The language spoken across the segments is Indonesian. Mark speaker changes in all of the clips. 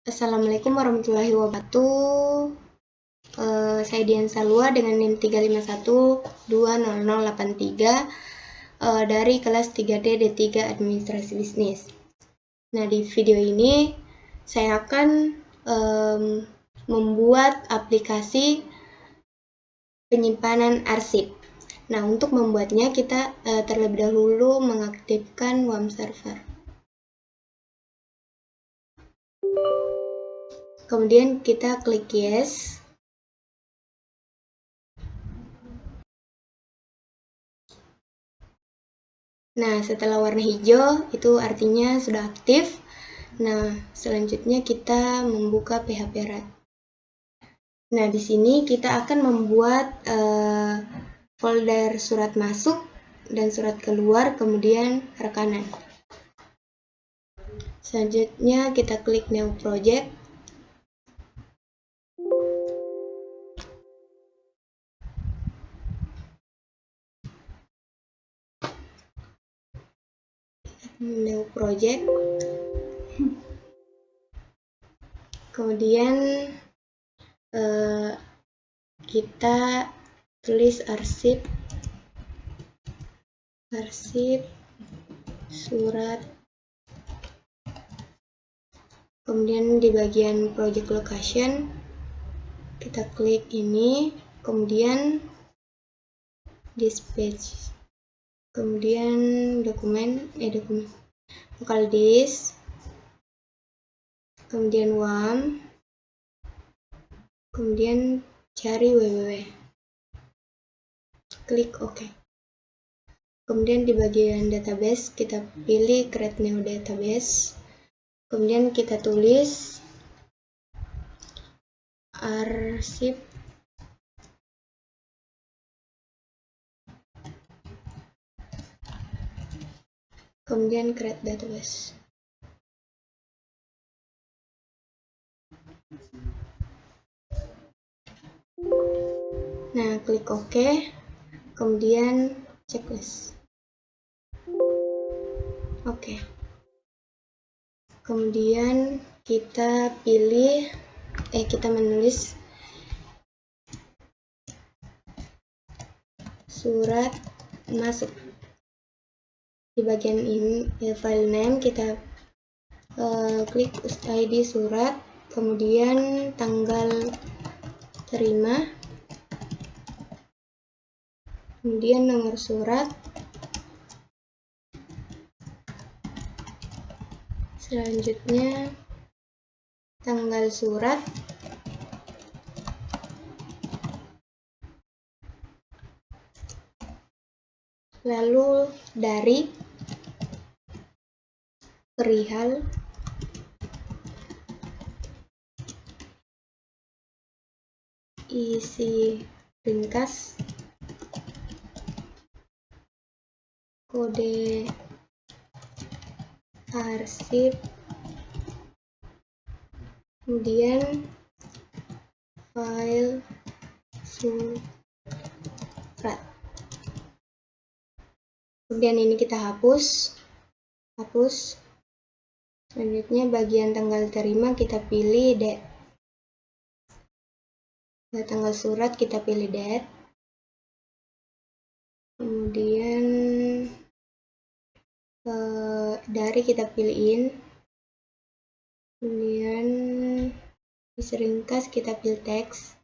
Speaker 1: Assalamualaikum warahmatullahi wabarakatuh. Saya Dian Salwa dengan NIM 351200083 dari kelas 3D D3 Administrasi Bisnis. Nah, di video ini saya akan membuat aplikasi penyimpanan arsip. Nah, untuk membuatnya kita terlebih dahulu mengaktifkan WAM server. Kemudian kita klik yes. Nah, setelah warna hijau itu artinya sudah aktif. Nah, selanjutnya kita membuka PHP RAD. Nah, di sini kita akan membuat folder surat masuk dan surat keluar, kemudian rekanan. Selanjutnya kita klik New Project. New Project. Kemudian kita tulis arsip surat. Kemudian di bagian project location kita klik ini, kemudian dispatch, kemudian dokumen local disk, kemudian WAM, kemudian cari www, klik OK. Kemudian di bagian database kita pilih create new database, kemudian kita tulis arsip kemudian create database. Nah, klik OK, kemudian checklist. Oke. Kemudian kita pilih kita menulis surat masuk. Di bagian ini file name kita klik ID surat, kemudian tanggal terima, kemudian nomor surat, selanjutnya tanggal surat, lalu dari perihal, isi ringkas, kode arsip, kemudian file surat. Kemudian ini kita hapus. Selanjutnya bagian tanggal terima kita pilih date. Tanggal surat kita pilih date. Kemudian dari kita pilih in. Kemudian isi ringkas kita pilih teks.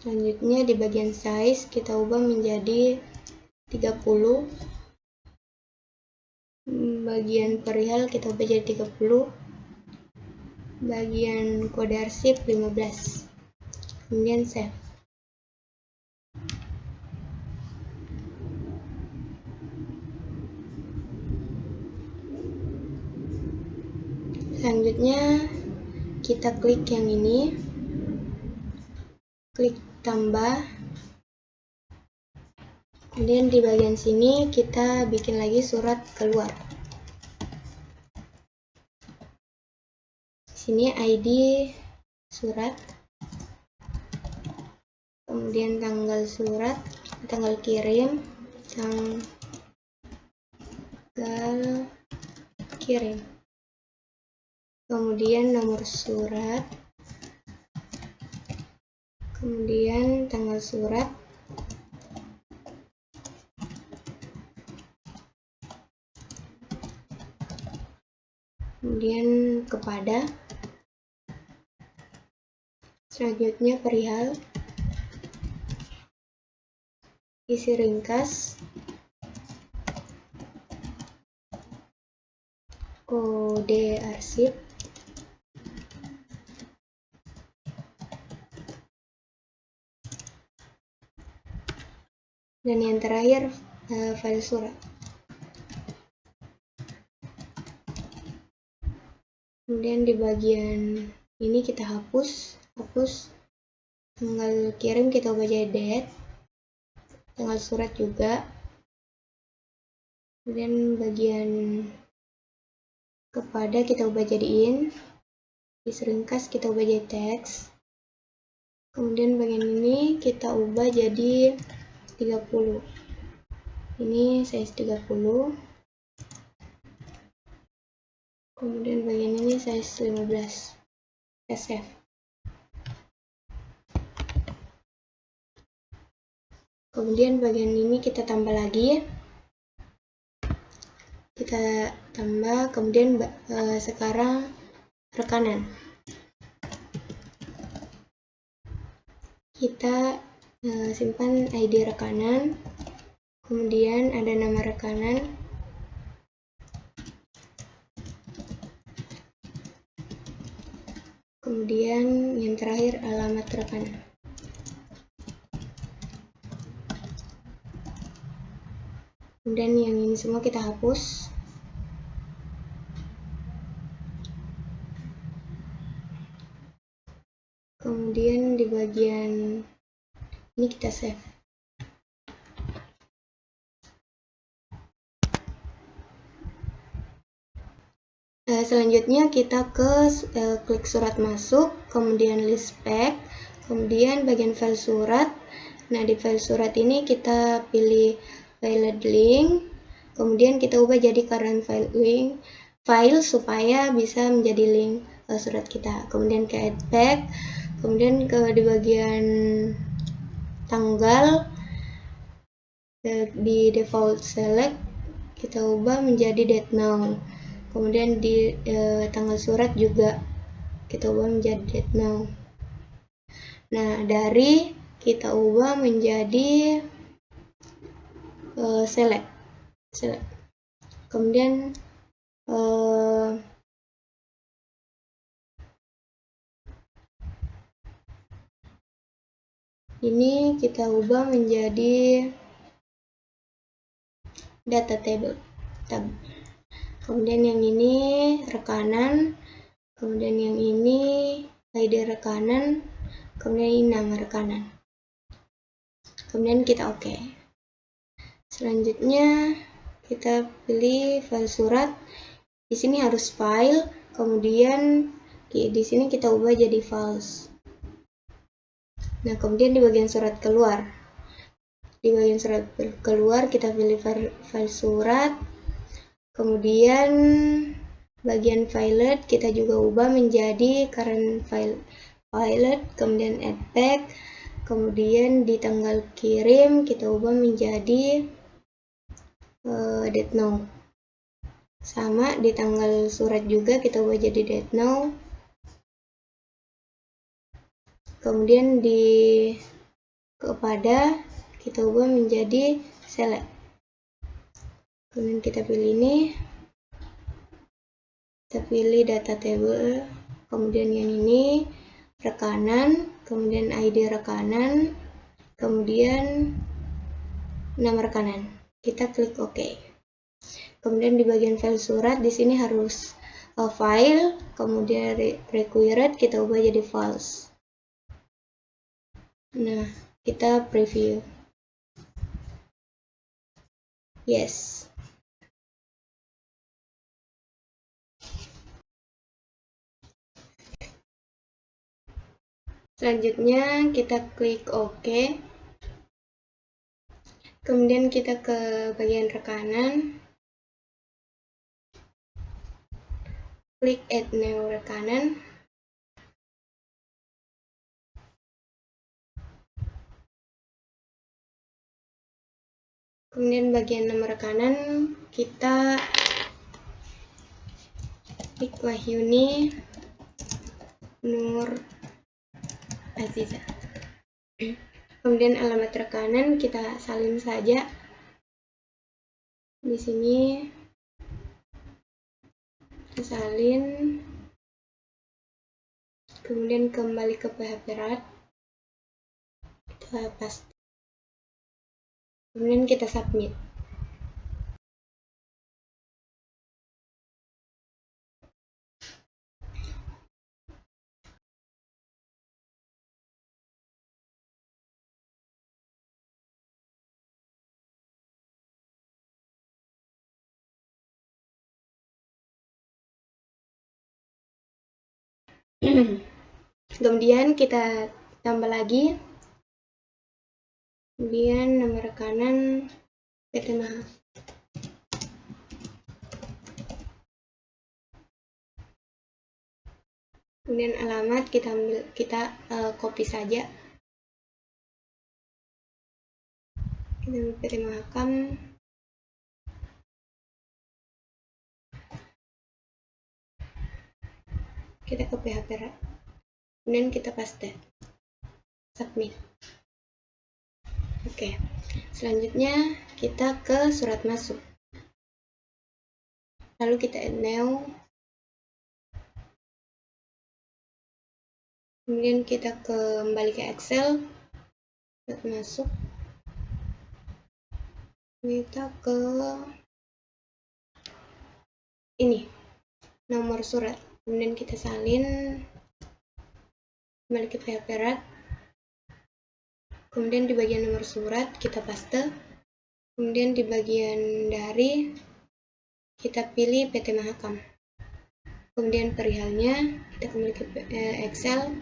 Speaker 1: Selanjutnya di bagian size kita ubah menjadi 30. Bagian perihal kita ubah jadi 30. Bagian kode arsip 15. Kemudian save. Selanjutnya kita klik yang ini, klik tambah, kemudian di bagian sini kita bikin lagi surat keluar. Di sini ID surat, kemudian tanggal surat, tanggal kirim, kemudian nomor surat, kemudian tanggal surat, kemudian kepada, selanjutnya perihal, isi ringkas, kode arsip, dan yang terakhir file surat. Kemudian di bagian ini kita hapus tanggal kirim kita ubah jadi date, tanggal surat juga. Kemudian bagian kepada kita ubah jadi in, isi ringkas kita ubah jadi teks. Kemudian bagian ini kita ubah jadi 30. Ini size 30. Kemudian bagian ini size 15. Kita save. Kemudian bagian ini kita tambah lagi. Kita tambah, kemudian sekarang rekanan. Kita simpan ID rekanan, kemudian ada nama rekanan, kemudian yang terakhir alamat rekanan. Kemudian yang ini semua kita hapus. Kemudian di bagian ini kita save. Selanjutnya kita klik surat masuk, kemudian list pack, kemudian bagian file surat. Nah, di file surat ini kita pilih file link, kemudian kita ubah jadi current file supaya bisa menjadi link surat kita. Kemudian ke add pack, kemudian di bagian tanggal di default select kita ubah menjadi date now. Kemudian di tanggal surat juga kita ubah menjadi date now. Nah, dari kita ubah menjadi select. Kemudian ini kita ubah menjadi data table tab. Kemudian yang ini rekanan, kemudian yang ini ID rekanan, kemudian ini nama rekanan. Kemudian kita oke. Selanjutnya kita pilih file surat. Di sini harus file, kemudian di sini kita ubah jadi files. Nah, kemudian di bagian surat keluar. Di bagian surat keluar kita pilih file surat. Kemudian bagian filet kita juga ubah menjadi current filet, kemudian add pack, kemudian di tanggal kirim kita ubah menjadi date now. Sama di tanggal surat juga kita ubah jadi date now. Kemudian di kepada kita ubah menjadi select. Kemudian kita pilih ini, kita pilih data table, kemudian yang ini rekanan, kemudian ID rekanan, kemudian nama rekanan. Kita klik OK. Kemudian di bagian file surat di sini harus file, kemudian required kita ubah jadi false. Nah, kita preview. Yes. Selanjutnya kita klik OK. Kemudian kita ke bagian rekanan. klik Add New Rekanan. Kemudian bagian nomor rekanan kita klik Wahyuni Nur Aziza. Kemudian alamat rekanan kita salin saja. Di sini kita salin. Kemudian kembali ke PHP RAT. Kita paste. Kemudian kita submit. Kemudian kita tambah lagi. Kemudian nomor rekanan PT Maha. Kemudian alamat kita copy saja. Kita ambil PT Mahakam. Kita ke PHP RAT. Kemudian kita paste. Submit. Oke. Selanjutnya kita ke surat masuk. Lalu kita add new. Kemudian kita kembali ke Excel. Surat masuk. Kita ke ini. Nomor surat. Kemudian kita salin. Kembali ke PHP RAT. Kemudian di bagian nomor surat kita paste. Kemudian di bagian dari kita pilih PT Mahakam. Kemudian perihalnya kita kembali ke Excel.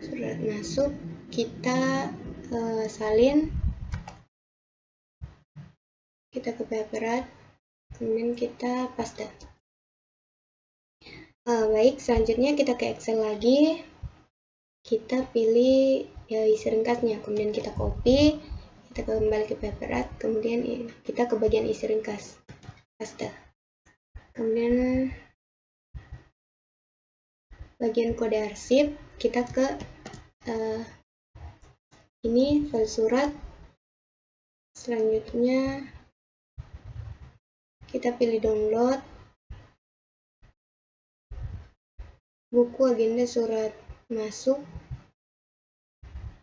Speaker 1: Surat masuk kita salin. Kita ke PHP RAT. Kemudian kita paste. Baik, selanjutnya kita ke Excel lagi. Kita pilih isi ringkasnya, kemudian kita copy, kita kembali ke PHP RAT, kemudian kita ke bagian isi ringkas, paste. Kemudian bagian kode arsip, kita ke ini file surat. Selanjutnya kita pilih download, buku agenda surat masuk.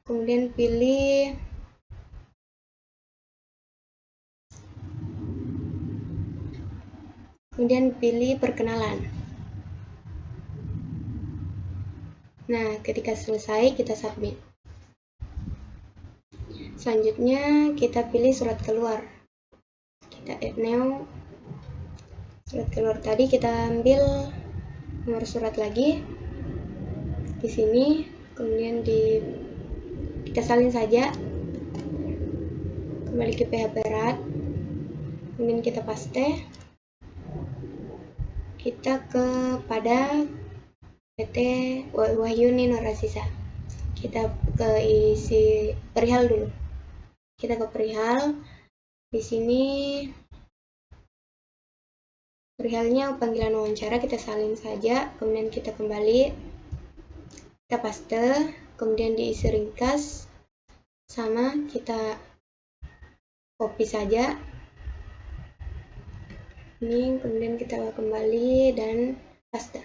Speaker 1: Kemudian pilih perkenalan. Nah, ketika selesai kita submit. Selanjutnya kita pilih surat keluar. Kita add new. Surat keluar tadi kita ambil nomor surat lagi di sini, kemudian kita salin saja, kembali ke PHP RAT, kemudian kita paste, kita kepada PT Wahyuni Nur Aziza. Kita ke isi perihal dulu. Kita ke perihal. Di sini perihalnya panggilan wawancara, kita salin saja, kemudian kita kembali, kita paste, kemudian diisi ringkas sama kita copy saja ini, kemudian kita kembali dan paste.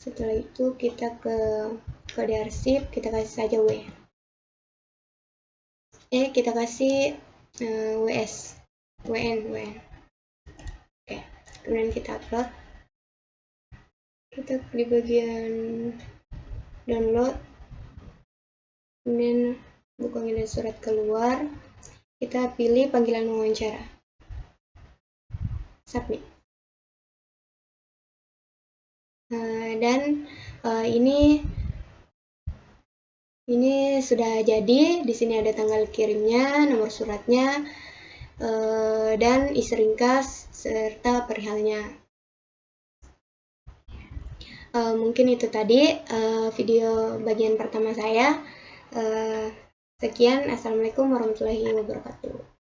Speaker 1: Setelah itu kita ke kode arsip, kita kasih saja W. Kita kasih WS, WN. Oke, kemudian kita upload. Kita di bagian download, kemudian buku agenda surat keluar, kita pilih panggilan wawancara, submit. Dan ini sudah jadi. Di sini ada tanggal kirimnya, nomor suratnya, dan isi ringkas serta perihalnya. Mungkin itu tadi video bagian pertama saya. Sekian, Assalamualaikum warahmatullahi wabarakatuh.